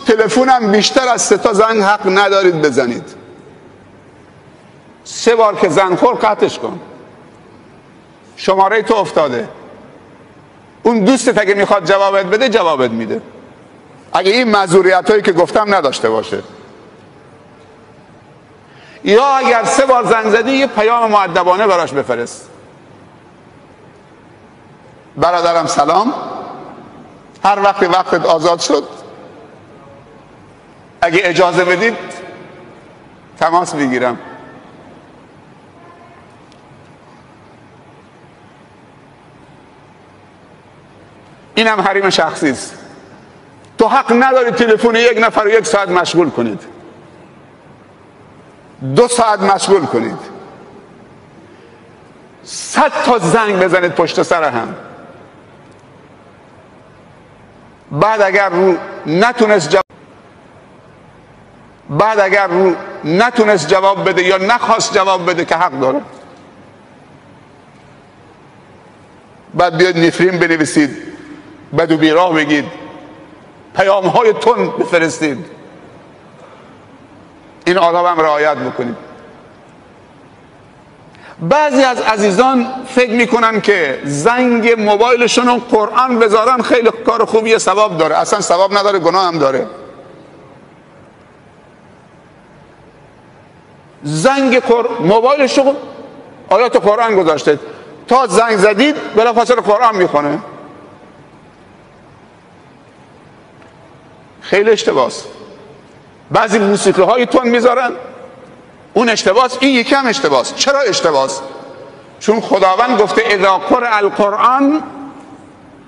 تلفنم بیشتر از 3 تا زنگ حق ندارید بزنید. 3 بار که زنگ خور قطعش کن. شماره تو افتاده. اون دوستت اگه میخواد جوابت بده جوابت میده، اگه این معذوریت هایی که گفتم نداشته باشه. یا اگر 3 بار زنگ زدی یه پیام مؤدبانه براش بفرست. برادرم سلام، هر وقتت آزاد شد اگه اجازه بدید تماس بگیرم. اینم حریم شخصی است. تو حق نداری تلفن یک نفر رو 1 ساعت مشغول کنید، 2 ساعت مشغول کنید، 100 تا زنگ بزنید پشت سر هم. بعد اگر رو نتونست جواب بده یا نخواست جواب بده که حق داره، بعد بیاد نفرین بنویسید، بدو بیراه بگید، پیام های تند بفرستید. این آداب هم رعایت بکنید. بعضی از عزیزان فکر میکنن که زنگ موبایلشون رو قرآن بذارن خیلی کار خوبیه، ثواب داره. اصلا ثواب نداره، گناه هم داره. زنگ موبایلشون آیات قرآن گذاشته، تا زنگ زدید بلافاصله قرآن میخونه. خیلی اشتباس. بعضی موسیقی های تون میذارن، اون اشتباس، این یکی هم اشتباس. چرا اشتباس؟ چون خداوند گفته اذا قرئ القرآن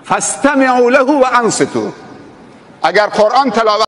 فاستمعوا له و انصتوا. اگر قرآن تلاوت